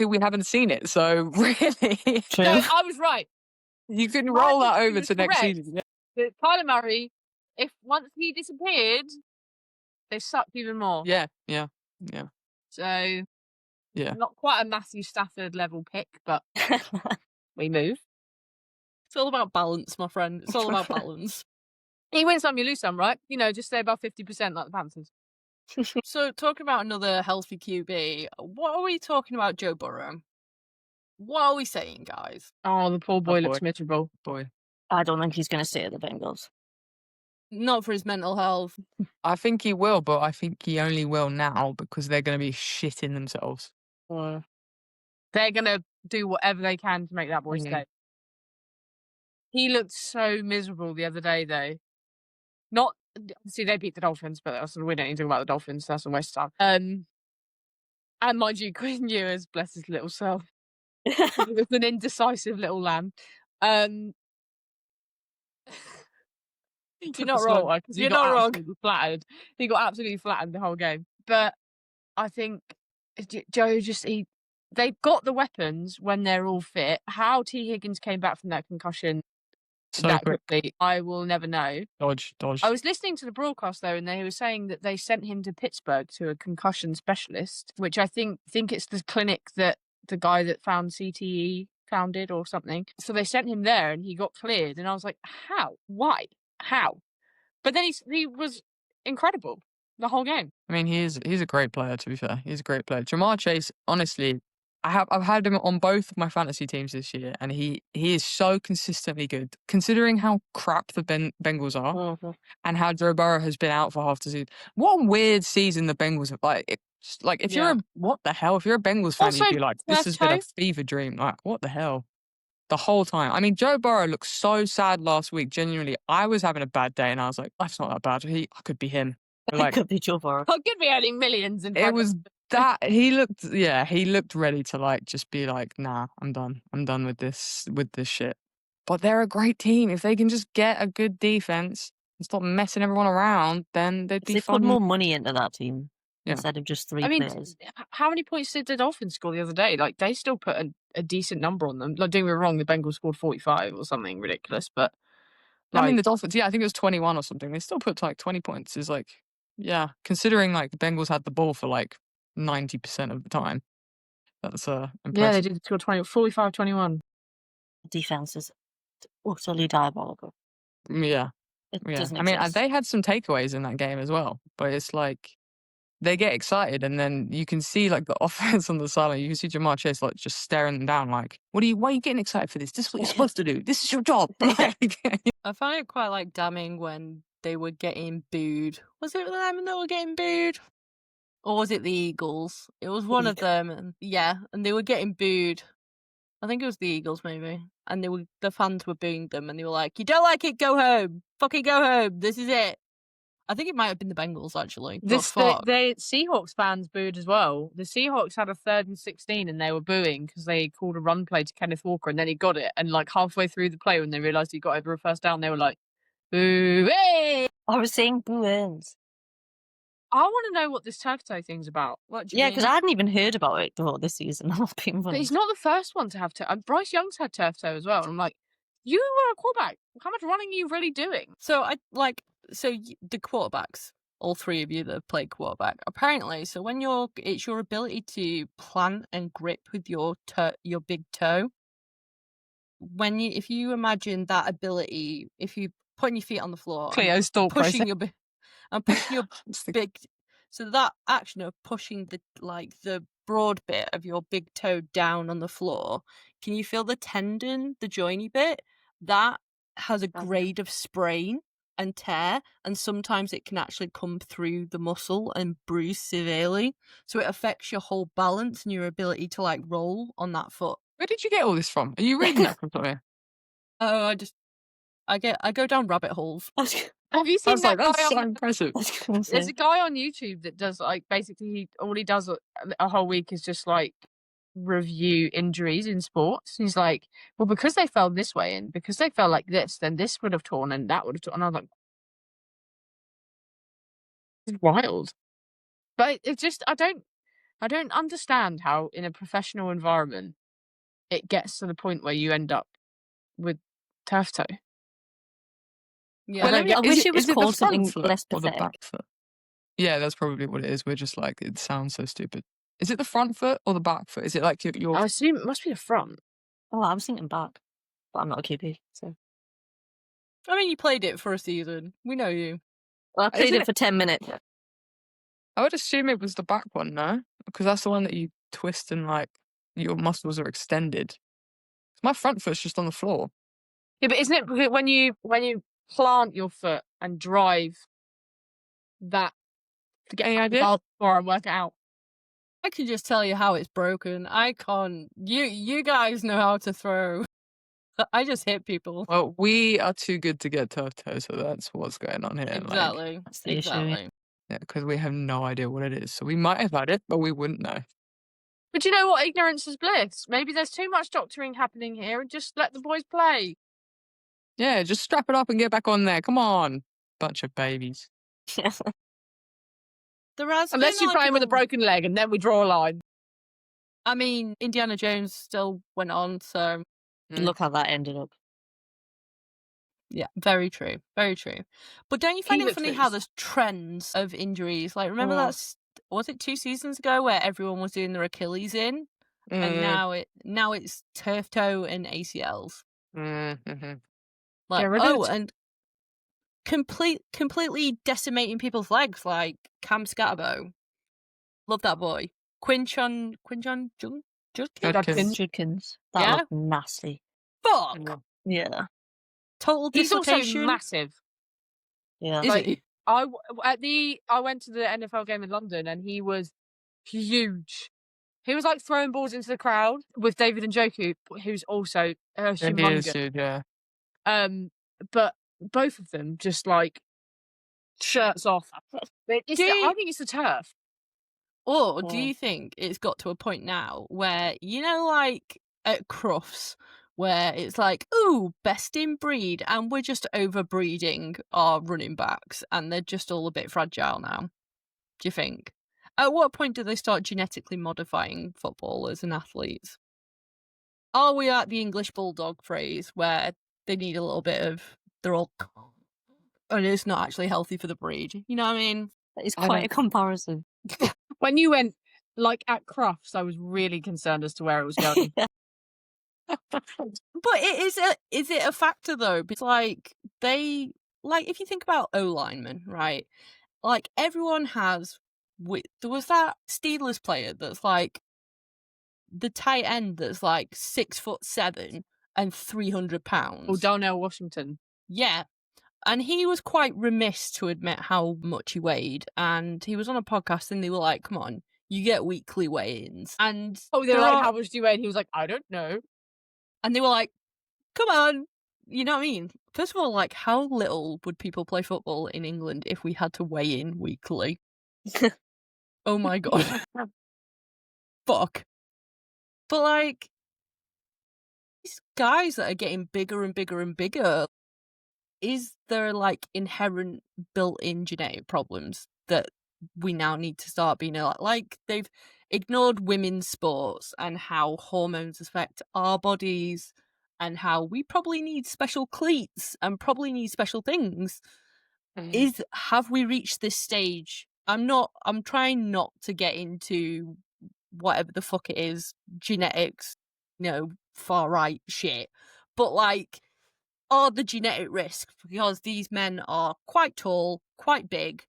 we haven't seen it. So really, True. No, I was right. you can My roll that thinking over was to next correct. season. Yeah. But Kyler Murray, if once he disappeared, they sucked even more. Yeah. So, Yeah. not quite a Matthew Stafford level pick, but we move. It's all about balance, my friend. It's all about balance. You win some, you lose some, right? Just stay above 50% like the Panthers. So, talking about another healthy QB, what are we talking about Joe Burrow? What are we saying, guys? Oh, the poor boy Oh, looks boy. miserable. Boy. I don't think he's going to stay at the Bengals. Not for his mental health. I think he will, but I think he only will now because they're going to be shitting themselves. They're going to do whatever they can to make that boy Mhm. stay. He looked so miserable the other day, though. Not, see, they beat the Dolphins, but we don't need to talk about the Dolphins. That's a waste of time. And mind you, Quinn Ewers, bless his little soul, he was an indecisive little lamb. You're not wrong. You're not wrong. Flattered. He got absolutely flattened the whole game. But I think Joe they've got the weapons when they're all fit. How T. Higgins came back from that concussion So that quick. quickly, I will never know. Dodge. I was listening to the broadcast though, and they were saying that they sent him to Pittsburgh to a concussion specialist, which I think it's the clinic that the guy that found CTE founded or something. So they sent him there, and he got cleared. And I was like, how? Why? How? But then he was incredible the whole game. I mean, he's a great player, to be fair. He's a great player. Jamar Chase, honestly, I've had him on both of my fantasy teams this year, and he is so consistently good. Considering how crap the Bengals are and how Joe Burrow has been out for half the season. What a weird season the Bengals have. If you're what the hell? If you're a Bengals fan, Also, you'd be like, this has been a Turf fever dream. Like, what the hell? The whole time. I mean, Joe Burrow looked so sad last week. Genuinely, I was having a bad day, and I was like, life's not that bad. I could be him. It Like, could be Joe Burrow. I could be earning millions in it was that he looked ready to like just be like, nah, I'm done with this shit. But they're a great team. If they can just get a good defense and stop messing everyone around, then they'd If be they fun. put more money into that team Yeah. instead of just three I mean, players. how many points did the Dolphins score the other day? Like, they still put a decent number on them. Like, don't get me wrong, the Bengals scored 45 or something ridiculous, but I mean, like, the Dolphins, I think it was 21 or something. They still put like 20 points. Is like, considering like the Bengals had the ball for like 90% of the time. That's yeah, impressive. they did score 45-21. Defense is utterly diabolical. Yeah. It Yeah. doesn't I mean, exist. they had some takeaways in that game as well, but it's like they get excited and then you can see like the offense on the sideline. You can see Jamar Chase like just staring them down like, why are you getting excited for this? This is what you're supposed to do. This is your job. I find it quite like damning when they were getting booed. Was it them that were getting booed? Or was it the Eagles? It was one of them, and they were getting booed. I think it was the Eagles, maybe. And the fans were booing them, and they were like, "You don't like it? Go home! Fucking go home! This is it." I think it might have been the Bengals actually. But fuck. The Seahawks fans booed as well. The Seahawks had a 3rd and 16 and they were booing because they called a run play to Kenneth Walker and then he got it. And like halfway through the play when they realised he got over a first down, they were like, boo, hey! I was saying boo-ins. I want to know what this turf toe thing's about. What do you Yeah, mean? because I hadn't even heard about it before this season. I'm not being But funny. he's not the first one to have turf. Bryce Young's had turf toe as well. And I'm like, you were a quarterback. How much running are you really doing? So the quarterbacks, all three of you that have played quarterback, apparently. So when it's your ability to plant and grip with your big toe. If you imagine that ability, if you putting your feet on the floor, Cleo's thought pushing process. pushing your It's the- big So that action of pushing the broad bit of your big toe down on the floor, can you feel the tendon, the joiny bit? That has a grade of sprain and tear, and sometimes it can actually come through the muscle and bruise severely. So it affects your whole balance and your ability to like roll on that foot. Where did you get all this from? Are you reading that from somewhere? Oh, I go down rabbit holes. Have you I seen was like, that that's guy so on? impressive. There's a guy on YouTube that does like basically all he does a whole week is just like review injuries in sports. He's like, well, because they fell this way and because they fell like this, then this would have torn and that would have torn. And I was like, it's wild. But it's just I don't understand how in a professional environment it gets to the point where you end up with turf toe. Yeah. Well, I wish it was is the called front something foot less or the pathetic. back foot? Yeah, that's probably what it is. We're just like, it sounds so stupid. Is it the front foot or the back foot? Is it like your I assume it must be the front. Oh, I was thinking back, but I'm not a QB, so. I mean, you played it for a season. We know you. Well, I played Isn't it for 10 minutes. I would assume it was the back one, no? Because that's the one that you twist and like your muscles are extended. My front foot's just on the floor. Yeah, but isn't it because when you plant your foot and drive that to get Any the idea? ball for and work it out? I can just tell you how it's broken. I can't. You guys know how to throw. I just hit people. Well, we are too good to get turf toe, so that's what's going on here. Exactly. That's the issue. Exactly. Yeah, because we have no idea what it is. So we might have had it, but we wouldn't know. But you know what? Ignorance is bliss. Maybe there's too much doctoring happening here and just let the boys play. Yeah, just strap it up and get back on there. Come on. Bunch of babies. There has Unless been, you're like, playing with a little- broken leg and then we draw a line. I mean, Indiana Jones still went on, so Look how that ended up. yeah, very true. Very true. But don't you find it funny how Helixes. there's trends of injuries? Like, remember was it 2 seasons ago where everyone was doing their Achilles in? And now it's turf toe and ACLs. Mm-hmm. Like, Get rid of oh, it. and completely decimating people's legs, like Cam Scatterbo. Love that boy. Quinchon Jung? Judkins. Judkins. That Yeah? looked nasty. Fuck! Yeah. Total He's also dislocation. massive. Yeah. Is Like, he? I went to the NFL game in London and he was huge. He was like throwing balls into the crowd with David Njoku, who's also humongous. Yeah. But both of them just like shirts off. But I think it's the turf. Or do Yeah. you think it's got to a point now where, you know, like at Crufts, where it's like, ooh, best in breed, and we're just overbreeding our running backs and they're just all a bit fragile now? Do you think? At what point do they start genetically modifying footballers and athletes? Are we at the English bulldog phase where they need a little bit of, they're all, and it's not actually healthy for the breed? You know what I mean? That is I quite a don't- comparison. When you went like at Crufts, I was really concerned as to where it was going. But is it a factor though? Because like if you think about O linemen, right? Like everyone has. There was that Steelers player that's like the tight end that's like 6'7" and 300 pounds. Or Darnell Washington. Yeah. And he was quite remiss to admit how much he weighed. And he was on a podcast and they were like, come on, you get weekly weigh-ins. And Oh, they were there like, are- how much do you weigh? And he was like, I don't know. And they were like, come on. You know what I mean? First of all, like, how little would people play football in England if we had to weigh in weekly? Oh my God. Fuck. But, like, these guys that are getting bigger and bigger and bigger, is there, like, inherent built-in genetic problems that we now need to start being like they've ignored women's sports and how hormones affect our bodies and how we probably need special cleats and probably need special things. Have we reached this stage? I'm trying not to get into whatever the fuck it is, genetics, far right shit. But like, are the genetic risks, because these men are quite tall, quite big,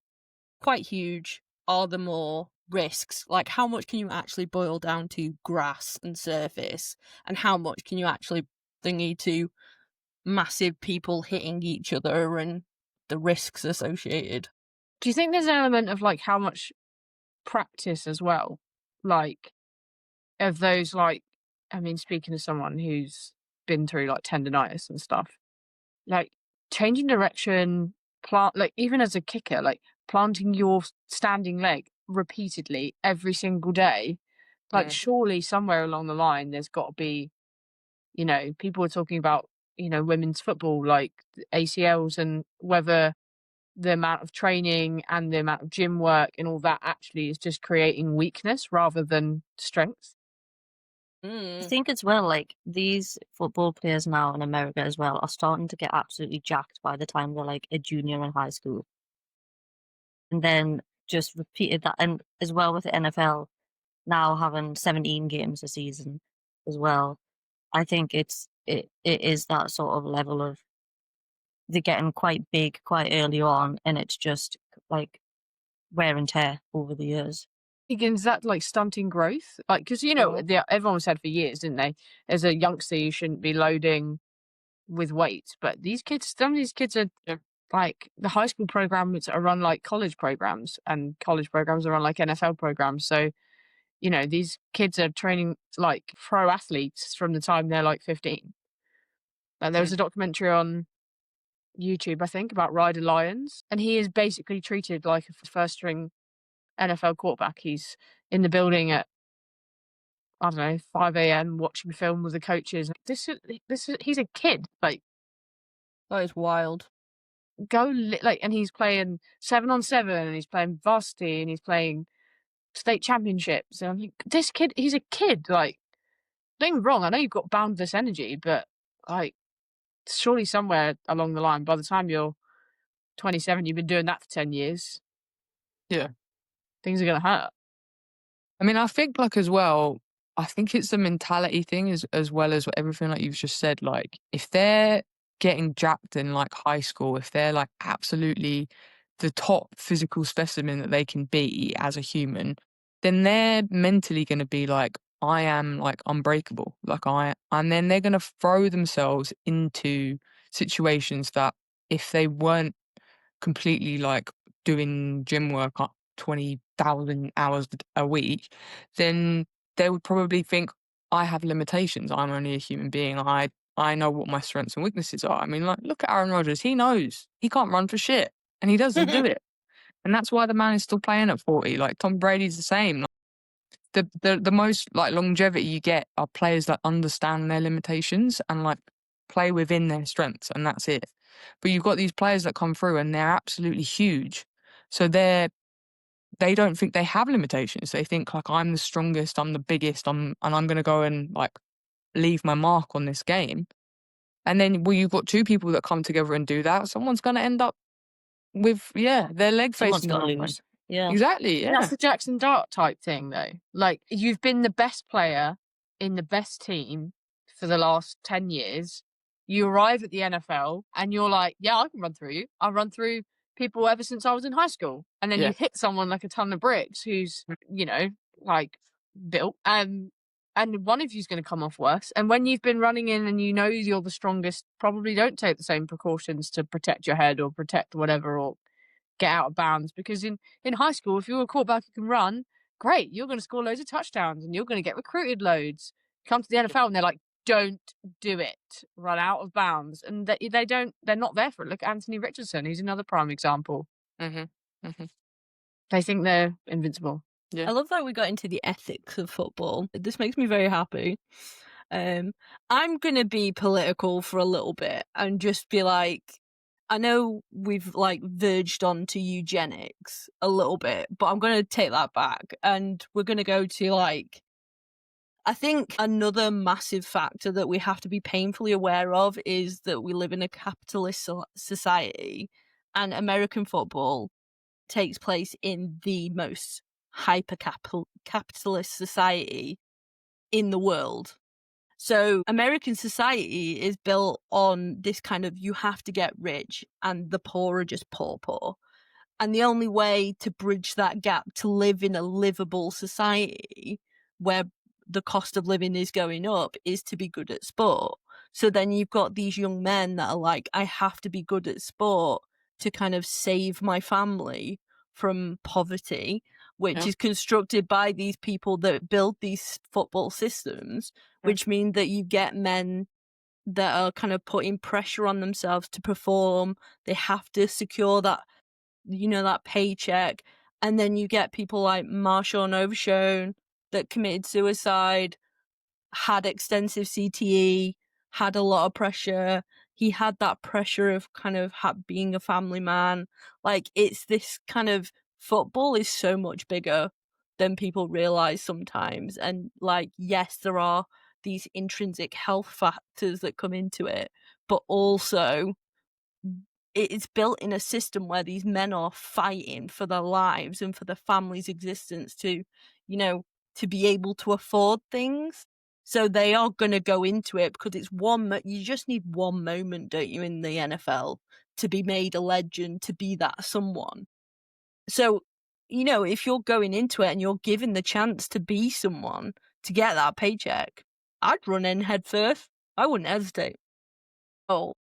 quite huge, are the more risks? Like, how much can you actually boil down to grass and surface, and how much can you actually thingy to massive people hitting each other and the risks associated? Do you think there's an element of like how much practice as well? Like, of those, like, I mean, speaking of someone who's been through like tendonitis and stuff, like changing direction, like even as a kicker, like planting your standing leg repeatedly every single day, like Mm. surely somewhere along the line there's got to be, people are talking about, women's football, like ACLs, and whether the amount of training and the amount of gym work and all that actually is just creating weakness rather than strength. I think as well, like these football players now in America as well are starting to get absolutely jacked by the time they're like a junior in high school. And then just repeated that. And as well with the NFL now having 17 games a season as well. I think it is that sort of level of they're getting quite big quite early on, and it's just like wear and tear over the years. Is that like stunting growth? Like, because everyone said for years, didn't they? As a youngster, you shouldn't be loading with weights. But these kids, some of these kids are Yeah. like the high school programs are run like college programs, and college programs are run like NFL programs. So, these kids are training like pro athletes from the time they're like 15. Like, there was a documentary on YouTube, I think, about Ryder Lyons, and he is basically treated like a first string NFL quarterback. He's in the building at, I don't know, 5 a.m. watching film with the coaches. He's a kid. Like, That is wild. and he's playing 7-on-7, and he's playing varsity, and he's playing state championships. And I'm like, this kid, he's a kid. Like, don't get me wrong, I know you've got boundless energy, but like, surely somewhere along the line, by the time you're 27, you've been doing that for 10 years. Yeah. Things are going to hurt. I mean, I think like as well, I think it's a mentality thing as well as everything like you've just said. Like if they're getting jacked in like high school, if they're like absolutely the top physical specimen that they can be as a human, then they're mentally going to be like, I am like unbreakable. And then they're going to throw themselves into situations that if they weren't completely like doing gym work up 20,000 hours a week, then they would probably think I have limitations. I'm only a human being. I know what my strengths and weaknesses are. I mean, like, look at Aaron Rodgers. He knows he can't run for shit, and he doesn't do it. And that's why the man is still playing at 40. Like Tom Brady's the same. Like, the most like longevity you get are players that understand their limitations and like play within their strengths, and that's it. But you've got these players that come through and they're absolutely huge. So they don't think they have limitations. They think like I'm the strongest, I'm the biggest, and I'm gonna go and like leave my mark on this game. And then you've got two people that come together and do that, someone's gonna end up with their leg Someone's facing the gonna wrong way. lose. Yeah. Exactly, yeah. That's the Jackson Dart type thing, though. Like, you've been the best player in the best team for the last 10 years. You arrive at the NFL and you're like, yeah, I can run through you. I've run through people ever since I was in high school. And then Yeah. you hit someone like a ton of bricks who's, like built. And one of you's going to come off worse. And when you've been running in and you know you're the strongest, probably don't take the same precautions to protect your head or protect whatever or get out of bounds. Because in high school, if you're a quarterback who can run, great, you're going to score loads of touchdowns and you're going to get recruited loads. Come to the NFL and they're like, don't do it, run out of bounds. And they're not there for it. Look at Anthony Richardson, who's another prime example. They think they're invincible. Yeah. I love that we got into the ethics of football. This makes me very happy. I'm going to be political for a little bit and just be like, I know we've like verged on to eugenics a little bit, but I'm going to take that back and we're going to go to like, I think another massive factor that we have to be painfully aware of is that we live in a capitalist society, and American football takes place in the most hyper-capitalist society in the world. So American society is built on this kind of, you have to get rich and the poor are just poor. And the only way to bridge that gap to live in a livable society where the cost of living is going up is to be good at sport. So then you've got these young men that are like, I have to be good at sport to kind of save my family from poverty, which Yeah. is constructed by these people that build these football systems, which mean that you get men that are kind of putting pressure on themselves to perform. They have to secure that, that paycheck. And then you get people like Marshawn Overshone that committed suicide, had extensive CTE, had a lot of pressure. He had that pressure of kind of being a family man. Like, it's this kind of, football is so much bigger than people realize sometimes. And like, yes, there are these intrinsic health factors that come into it, but also it's built in a system where these men are fighting for their lives and for their family's existence to, to be able to afford things. So they are going to go into it because it's you just need one moment, don't you, in the NFL to be made a legend, to be that someone. So, if you're going into it and you're given the chance to be someone, to get that paycheck, I'd run in head first. I wouldn't hesitate. Oh,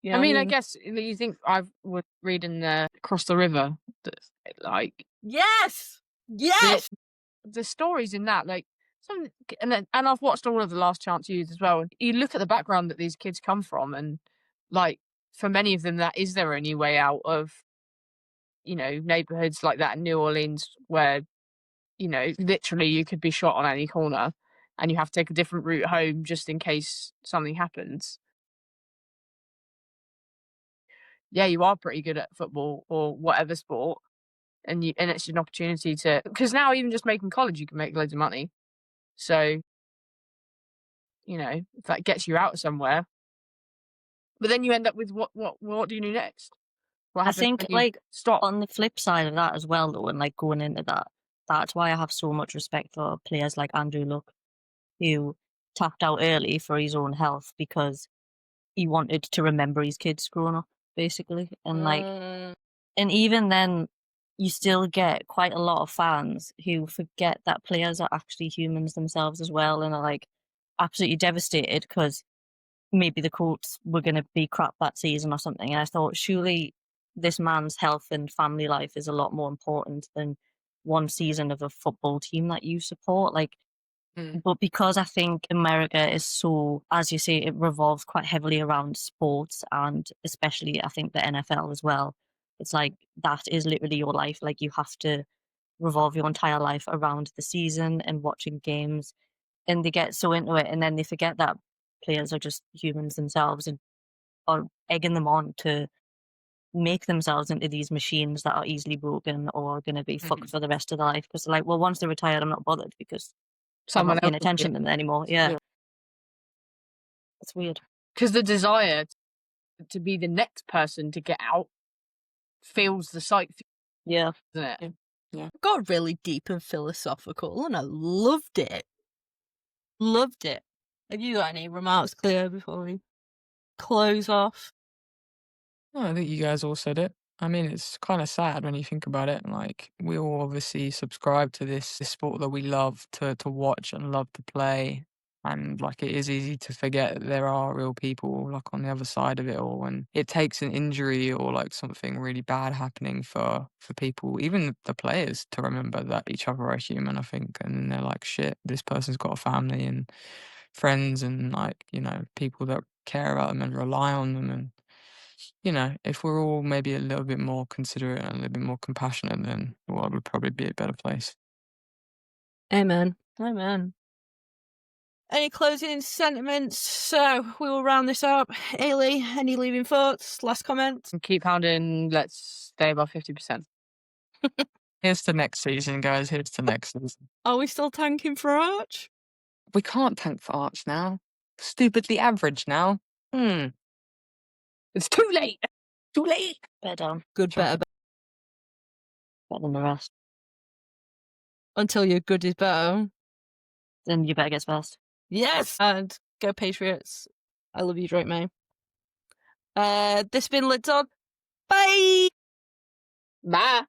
I mean, I guess you think I was reading Across the River, that, like, yes, the stories in that, like, and I've watched all of The Last Chance U as well. And you look at the background that these kids come from, and like, for many of them, that is their only way out of, neighborhoods like that in New Orleans, where, literally you could be shot on any corner, and you have to take a different route home just in case something happens. Yeah, you are pretty good at football or whatever sport, and it's an opportunity to, because now even just making college, you can make loads of money. So, if that gets you out somewhere, but then you end up with what do you do next? What I happens think, when you like, stop? on the flip side of that as well, though, and like going into that, that's why I have so much respect for players like Andrew Luck, who tapped out early for his own health because he wanted to remember his kids growing up, basically. And like, and even then, you still get quite a lot of fans who forget that players are actually humans themselves as well, and are like absolutely devastated because maybe the Colts were going to be crap that season or something. And I thought, surely this man's health and family life is a lot more important than one season of a football team that you support. Like, but because I think America is so, as you say, it revolves quite heavily around sports, and especially I think the NFL as well. It's like that is literally your life. Like, you have to revolve your entire life around the season and watching games, and they get so into it, and then they forget that players are just humans themselves and are egging them on to make themselves into these machines that are easily broken or are going to be fucked for the rest of their life. Because, like, well, once they're retired, I'm not bothered because I'm Someone not paying else attention to them anymore. Yeah. It's weird. because the desire to be the next person to get out feels the sight, Yeah. doesn't it? got really deep and philosophical, and I loved it. Loved it. Have you got any remarks, Cleo, before we close off? No, I think you guys all said it. I mean, it's kind of sad when you think about it. Like, we all obviously subscribe to this sport that we love to watch and love to play. And like, it is easy to forget that there are real people like on the other side of it all. And it takes an injury or like something really bad happening for people, even the players, to remember that each other are human, I think. And then they're like, shit, this person's got a family and friends and like, people that care about them and rely on them. And if we're all maybe a little bit more considerate and a little bit more compassionate, then the world would probably be a better place. Amen. Amen. Any closing sentiments? So we will round this up. Ailey, any leaving thoughts? Last comment? And keep pounding. Let's stay above 50%. Here's to next season, guys. Here's to next season. Are we still tanking for Arch? We can't tank for Arch now. Stupidly average now. It's too late. Too late. Better. Good, better. Better than the rest. Until your good is better. Then you better get first. Yes! And go Patriots. I love you, Drake May. This has been Lids On. Bye! Bye.